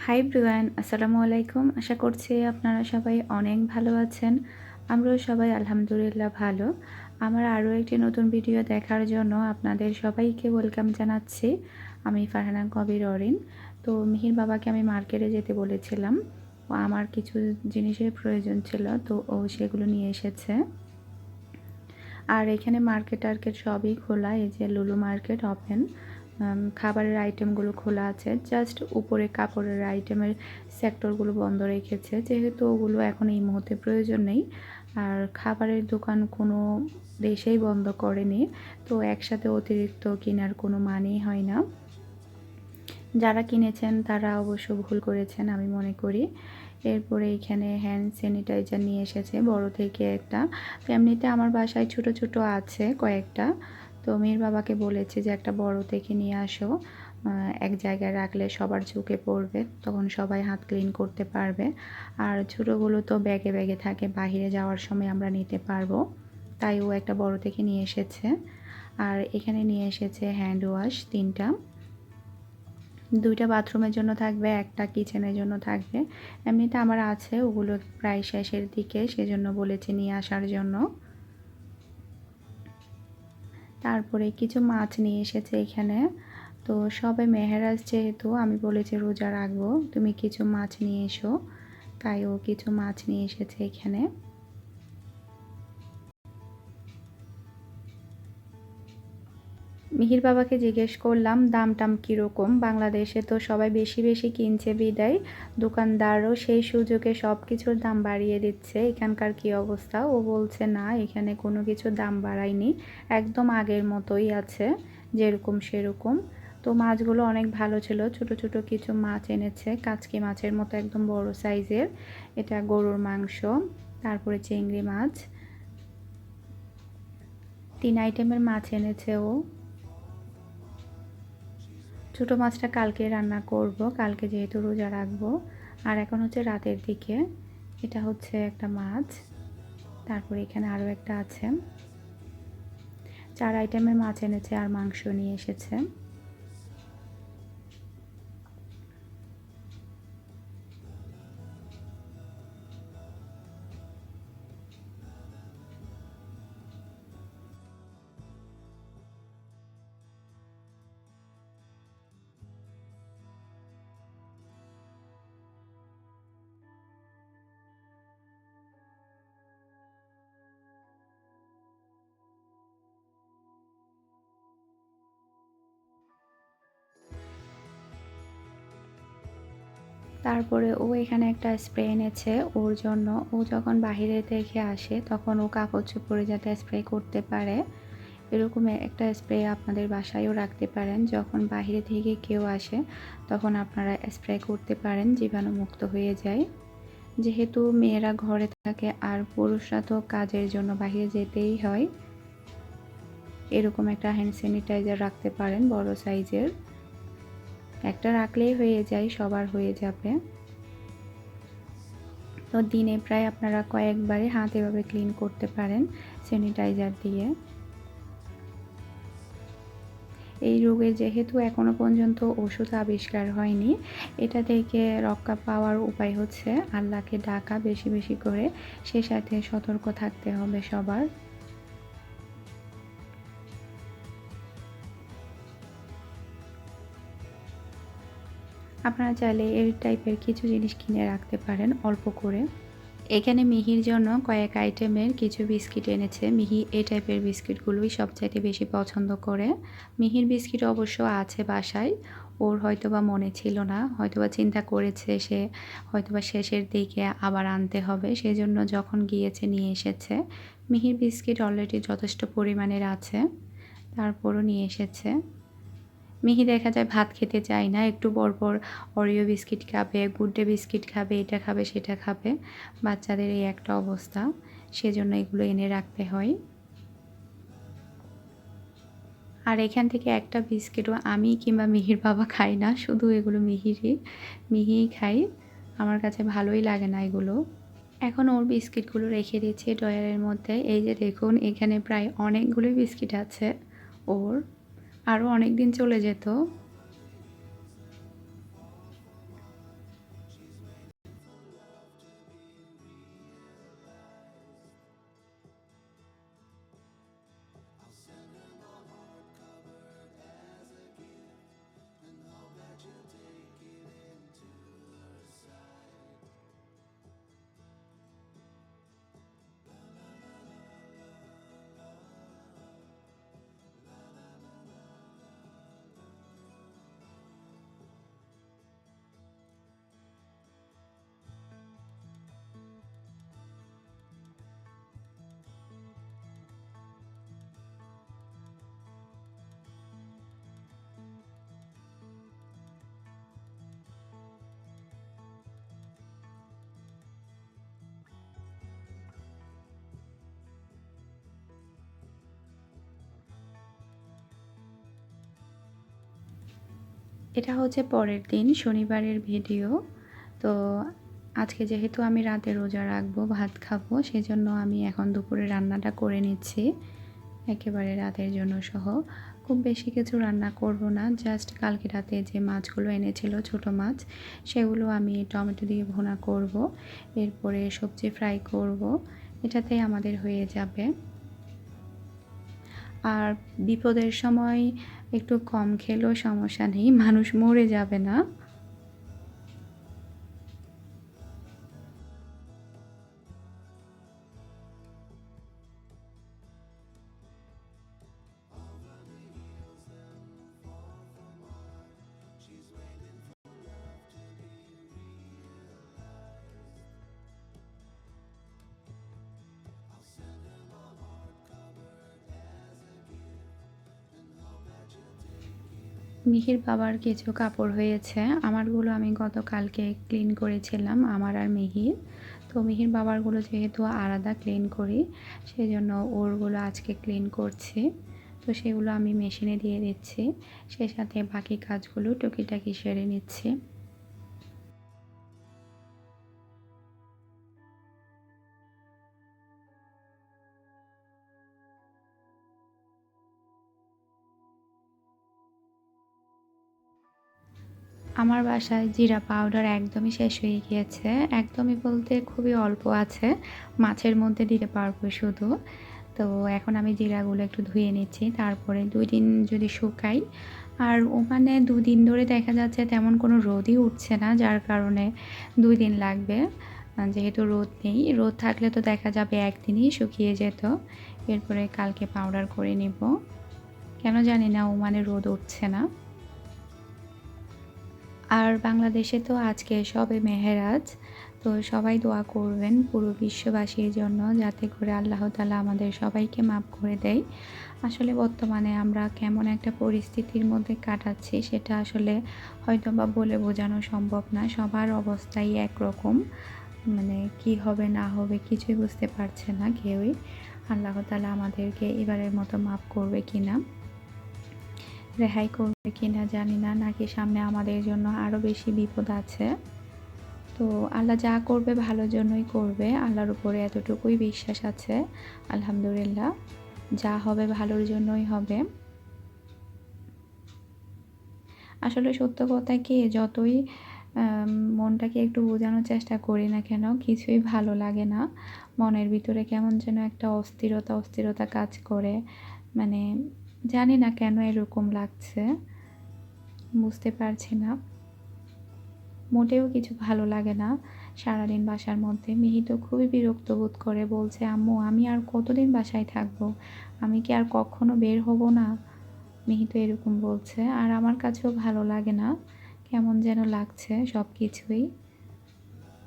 Hi everyone, আসসালামু আলাইকুম। আশা করছি আপনারা সবাই অনেক ভালো আছেন। আমরাও সবাই আলহামদুলিল্লাহ ভালো। আমার আরও একটি নতুন ভিডিও দেখার জন্য আপনাদের সবাইকে ওয়েলকাম জানাচ্ছি। আমি ফারহানা কবির অরিন। তো মিহির বাবাকে আমি মার্কেটে যেতে বলেছিলাম। ও আমার কিছু জিনিসের প্রয়োজন ছিল, তো ও সেগুলো নিয়ে এসেছে। আর এখানে মার্কেট টার্কেট সবই খোলা, এই যে লুলু মার্কেট ওপেন। খাবারের আইটেমগুলো খোলা আছে, জাস্ট উপরে কাপড়ের আইটেমের সেক্টরগুলো বন্ধ রেখেছে, যেহেতু ওগুলো এখন এই মুহূর্তে প্রয়োজন নেই। আর খাবারের দোকান কোনো দেশেই বন্ধ করেনি, তো একসাথে অতিরিক্ত কেনার কোনো মানেই হয় না। যারা কিনেছেন তারা অবশ্য ভুল করেছেন আমি মনে করি। এরপরে এখানে হ্যান্ড স্যানিটাইজার নিয়ে এসেছে বড় থেকে একটা। এমনিতে আমার বাসায় ছোট ছোট আছে কয়েকটা, তো মেয়ের বাবাকে বলেছে যে একটা বড় থেকে নিয়ে আসো, এক জায়গায় রাখলে সবার চোখে পড়বে, তখন সবাই হাত ক্লিন করতে পারবে। আর ছোটোগুলো তো ব্যাগে ব্যাগে থাকে, বাইরে যাওয়ার সময় আমরা নিতে পারবো, তাই ও একটা বড় থেকে নিয়ে এসেছে। আর এখানে নিয়ে এসেছে হ্যান্ড ওয়াশ 3টা, 2টা বাথরুমের জন্য থাকবে, একটা কিচেনের জন্য থাকবে। এমনিতে আমার আছে, ওগুলো প্রায় শেষের দিকে, সেজন্য বলেছি নিয়ে আসার জন্য। তারপরে কিছু মাছ নিয়ে এসেছে এখানে। তো সবে মেহেরাজ, যেহেতু আমি বলেছি রোজা রাখবো, তুমি কিছু মাছ নিয়ে এসো, তাই ও কিছু মাছ নিয়ে এসেছে এখানে। মিহির বাবাকে জিজ্ঞেস করলাম দাম টাম কীরকম, বাংলাদেশে তো সবাই বেশি বেশি কিনছে বিদায় দোকানদারও সেই সুযোগে সব কিছুর দাম বাড়িয়ে দিচ্ছে, এখানকার কি অবস্থা? ও বলছে না, এখানে কোনো কিছু দাম বাড়ায়নি, একদম আগের মতোই আছে, যেরকম সেরকম। তো মাছগুলো অনেক ভালো ছিল, ছোট ছোট কিছু মাছ এনেছে, কাচকি মাছের মতো একদম বড় সাইজের, এটা গরুর মাংস। তারপরে চিংড়ি মাছ, 3 আইটেমের মাছ এনেছে ও। ছোটো মাছটা কালকে রান্না করব, কালকে যেহেতু রোজা রাখবো। আর এখন হচ্ছে রাতের দিকে, এটা হচ্ছে একটা মাছ। তারপরে এখানে আরও একটা আছে, 4 আইটেমের মাছ এনেছে আর মাংস নিয়ে এসেছে। তারপরে ও এখানে একটা স্প্রে এনেছে ওর জন্য, ও যখন বাহিরে থেকে আসে তখন ও কাপড় চোপড়ে যাতে স্প্রে করতে পারে, এরকম একটা স্প্রে আপনাদের বাসায়ও রাখতে পারেন। যখন বাহিরে থেকে কেউ আসে তখন আপনারা স্প্রে করতে পারেন, জীবাণুমুক্ত হয়ে যায়। যেহেতু মেয়েরা ঘরে থাকে আর পুরুষরা তো কাজের জন্য বাইরে যেতেই হয়, এরকম একটা হ্যান্ড স্যানিটাইজার রাখতে পারেন বড় সাইজের, একটা রাখলেই হয়ে যায়, সবার হয়ে যাবে। তো দিনে প্রায় আপনারা কয়েকবারে হাত এভাবে ক্লিন করতে পারেন স্যানিটাইজার দিয়ে। এই রোগের যেহেতু এখনো পর্যন্ত ওষুধ আবিষ্কার হয়নি, এটা থেকে রক্ষা পাওয়ার উপায় হচ্ছে আল্লাহকে ডাকা বেশি বেশি করে, সে সাথে সতর্ক থাকতে হবে সবার। আপনারা চাইলে এই টাইপের কিছু জিনিস কিনে রাখতে পারেন অল্প করে। এখানে মিহির জন্য কয়েক আইটেমের কিছু বিস্কিট এনেছে। মিহি এই টাইপের বিস্কিটগুলোই সবচাইতে বেশি পছন্দ করে। মিহির বিস্কিট অবশ্য আছে বাসায়, ওর হয়তোবা মনে ছিল না, হয়তোবা চিন্তা করেছে সে হয়তোবা শেষের দিকে আবার আনতে হবে, সেজন্য যখন গিয়েছে নিয়ে এসেছে। মিহির বিস্কিট অলরেডি যথেষ্ট পরিমাণের আছে, তারপরও নিয়ে এসেছে। মিহি দেখা যায় ভাত খেতে চায় না, একটু পরপর ওরিও বিস্কিট খাবে, গুড ডে বিস্কিট খাবে, এটা খাবে সেটা খাবে। বাচ্চাদের এই একটা অবস্থা, সেজন্য এগুলো এনে রাখতে হয়। আর এখান থেকে একটা বিস্কিটও আমি কিংবা মিহির বাবা খাই না, শুধু এগুলো মিহিই খাই, আমার কাছে ভালোই লাগে না এগুলো। এখন ওর বিস্কিটগুলো রেখে দিচ্ছি ড্রয়ারের মধ্যে। এই যে দেখুন, এখানে প্রায় অনেকগুলো বিস্কিট আছে ওর, আরও অনেক দিন চলে যেত। এটা হচ্ছে পরের দিন শনিবারের ভিডিও। তো আজকে যেহেতু আমি রাতে রোজা রাখবো, ভাত খাবো, সেজন্য আমি এখন দুপুরে রান্নাটা করে নিচ্ছি একেবারে রাতের জন্য সহ। খুব বেশি কিছু রান্না করব না, জাস্ট কালকে রাতে যে মাছগুলো এনেছিল ছোট মাছ, সেগুলো আমি টমেটো দিয়ে ভুনা করব, এরপরে সবজি ফ্রাই করব, এটাতেই আমাদের হয়ে যাবে। আর বিপদের সময় একটু কম খেলেও সমস্যা নেই, মানুষ মরে যাবে না। মিহির বাবার কিছু কাপড় হয়েছে, আমারগুলো আমি গতকালকে ক্লিন করেছিলাম, আমার আর মিহির। তো মিহির বাবারগুলো যেহেতু আলাদা ক্লিন করি, সেই জন্য ওরগুলো আজকে ক্লিন করছি। তো সেগুলো আমি মেশিনে দিয়ে দিচ্ছি, সেই সাথে বাকি কাজগুলো টুকিটাকি সেরে নিচ্ছি। আমার বাসায় জিরা পাউডার একদমই শেষ হয়ে গিয়েছে, একদমই বলতে খুবই অল্প আছে, মাছের মধ্যে দিতে পারবো শুধু। তো এখন আমি জিরাগুলো একটু ধুয়ে নিচ্ছি, তারপরে 2 দিন যদি শুকাই। আর ওখানে 2 দিন ধরে দেখা যাচ্ছে তেমন কোনো রোদই উঠছে না, যার কারণে 2 দিন লাগবে। যেহেতু রোদ নেই, রোদ থাকলে তো দেখা যাবে একদিনই শুকিয়ে যেত। এরপরে কালকে পাউডার করে নেব। কেন জানি না ওমানে রোদ উঠছে না। আর বাংলাদেশে তো আজকে শবে মেহেরাজ, তো সবাই দোয়া করবেন পুরো বিশ্ববাসীর জন্য, যাতে করে আল্লাহ তাআলা আমাদের সবাইকে মাফ করে দেয়। আসলে বর্তমানে আমরা কেমন একটা পরিস্থিতির মধ্যে কাটাচ্ছি, সেটা আসলে হয়তোবা বলে বোঝানো সম্ভব না। সবার অবস্থাই একরকম, মানে কি হবে না হবে কিছুই বুঝতে পারছে না কেউই। আল্লাহ তাআলা আমাদেরকে এবারের মতো মাফ করবে কিনা, রেহাই করবে কিনা জানি না, নাকি সামনে আমাদের জন্য আরও বেশি বিপদ আছে। তো আল্লাহ যা করবে ভালোর জন্যই করবে, আল্লাহর উপরে এতটুকুই বিশ্বাস আছে। আলহামদুলিল্লাহ, যা হবে ভালোর জন্যই হবে। আসলে সত্য কথা কি, যতই মনটাকে একটু বোঝানোর চেষ্টা করি না কেন, কিছুই ভালো লাগে না। মনের ভিতরে কেমন যেন একটা অস্থিরতা অস্থিরতা কাজ করে, মানে জানি না কেন এরকম লাগছে, বুঝতে পারছি না। মোটেও কিছু ভালো লাগে না সারাদিন বাসার মধ্যে। মিহি তো খুবই বিরক্ত বোধ করে, বলছে আম্মু আমি আর কতদিন বাসায় থাকবো, আমি কি আর কখনো বের হব না। মিহি তো এরকম বলছে, আর আমার কাছেও ভালো লাগে না, কেমন যেন লাগছে সব কিছুই,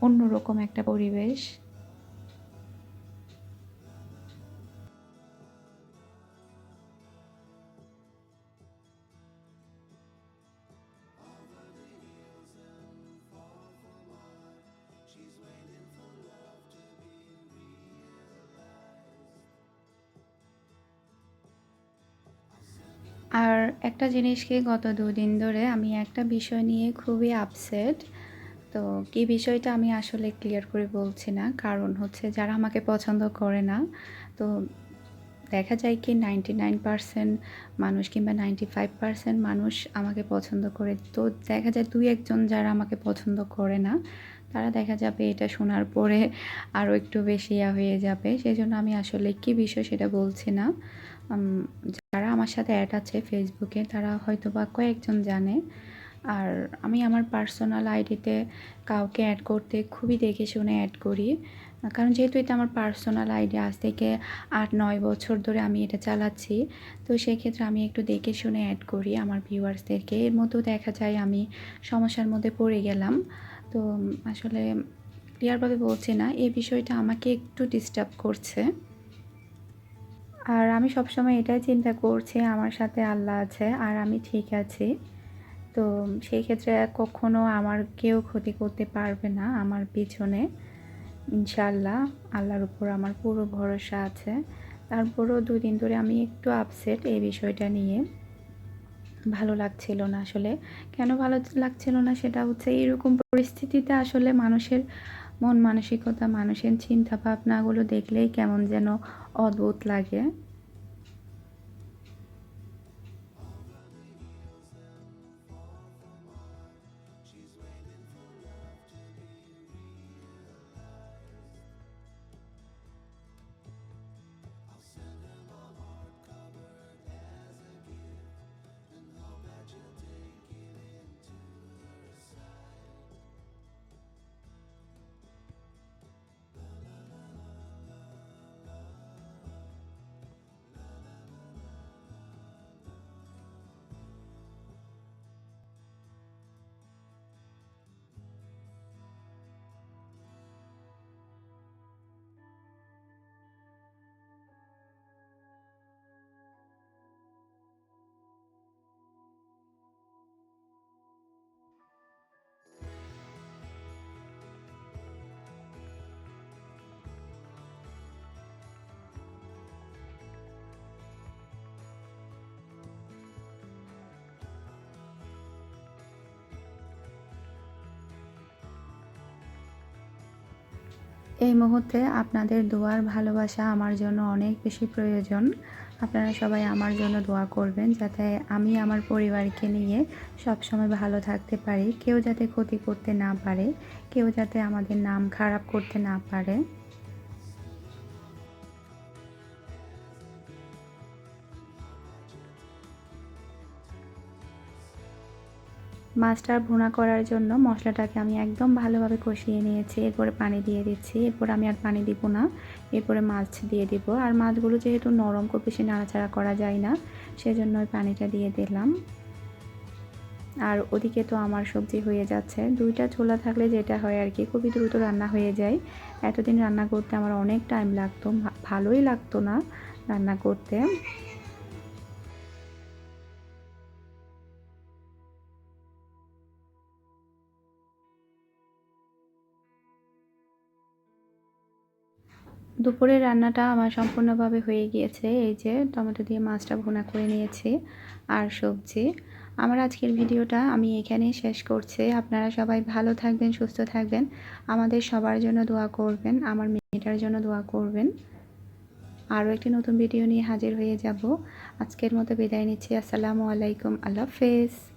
অন্যরকম একটা পরিবেশ। আর একটা জিনিস কি, গত 2 দিন ধরে আমি একটা বিষয় নিয়ে খুবই আপসেট। তো কী বিষয়টা আমি আসলে ক্লিয়ার করে বলছি না, কারণ হচ্ছে যারা আমাকে পছন্দ করে না, তো দেখা যায় কি 99% মানুষ কিংবা 95% মানুষ আমাকে পছন্দ করে। তো দেখা যায় 2-1 জন যারা আমাকে পছন্দ করে না, তারা দেখা যাবে এটা শোনার পরে আরও একটু বেশি হয়ে যাবে। সেজন্য আমি আসলে কী বিষয় সেটা বলছি না। যারা আমার সাথে অ্যাড আছে ফেসবুকে, তারা হয়তোবা কয়েকজন জানে। আর আমি আমার পার্সোনাল আইডিতে কাউকে অ্যাড করতে খুবই দেখে শুনে অ্যাড করি, কারণ যেহেতু এটা আমার পার্সোনাল আইডি, আজ থেকে 8-9 বছর ধরে আমি এটা চালাচ্ছি। তো সেক্ষেত্রে আমি একটু দেখে শুনে অ্যাড করি আমার ভিউয়ার্সদেরকে। এর মধ্যেও দেখা যায় আমি সমস্যার মধ্যে পড়ে গেলাম। তো আসলে ক্লিয়ারভাবে বলছি না, এই বিষয়টা আমাকে একটু ডিস্টার্ব করছে। আর আমি সবসময় এটাই চিন্তা করছি, আমার সাথে আল্লাহ আছে আর আমি ঠিক আছি। তো সেই ক্ষেত্রে কখনো আমার কেউ ক্ষতি করতে পারবে না আমার পিছনে, ইনশাআল্লাহ। আল্লাহর উপর আমার পুরো ভরসা আছে। তারপরেও 2 দিন ধরে আমি একটু আপসেট এই বিষয়টা নিয়ে। ভালো লাগছিল না আসলে। কেন ভালো লাগছিল না সেটা হচ্ছে এরকম পরিস্থিতিতে আসলে মানুষের মন মানসিকতা, মানুষের চিন্তা ভাবনাগুলো দেখলেই কেমন যেন অদ্ভুত লাগে। এই মুহূর্তে আপনাদের দোয়ার ভালোবাসা আমার জন্য অনেক বেশি প্রয়োজন। আপনারা সবাই আমার জন্য দোয়া করবেন যাতে আমি আমার পরিবারকে নিয়ে সবসময় ভালো থাকতে পারি। কেউ যাতে ক্ষতি করতে না পারে, কেউ যাতে আমাদের নাম খারাপ করতে না পারে। মাছটা ভুনা করার জন্য মশলাটাকে আমি একদম ভালোভাবে কষিয়ে নিয়েছি। এরপরে পানি দিয়ে দিচ্ছি। এরপর আমি আর পানি দিব না। এরপরে মাছ দিয়ে দিব। আর মাছগুলো যেহেতু নরম, খুব বেশি নাড়াচাড়া করা যায় না, সেজন্য ওই পানিটা দিয়ে দিলাম। আর ওদিকে তো আমার সবজি হয়ে যাচ্ছে। ২টা চুলা থাকলে যেটা হয় আর কি, খুবই দ্রুত রান্না হয়ে যায়। এতদিন রান্না করতে আমার অনেক টাইম লাগতো, ভালোই লাগতো না রান্না করতে। দুপুরের রান্নাটা আমার সম্পূর্ণভাবে হয়ে গিয়েছে। এই যে টমেটো দিয়ে মাছটা ভুনা করে নিয়েছি আর সবজি। আমার আজকের ভিডিওটা আমি এখানেই শেষ করছি। আপনারা সবাই ভালো থাকবেন, সুস্থ থাকবেন। আমাদের সবার জন্য দোয়া করবেন, আমার মেয়েটার জন্য দোয়া করবেন। আরও একটি নতুন ভিডিও নিয়ে হাজির হয়ে যাব। আজকের মতো বিদায় নিচ্ছি। আসসালামু আলাইকুম। আল্লাহ হাফেজ।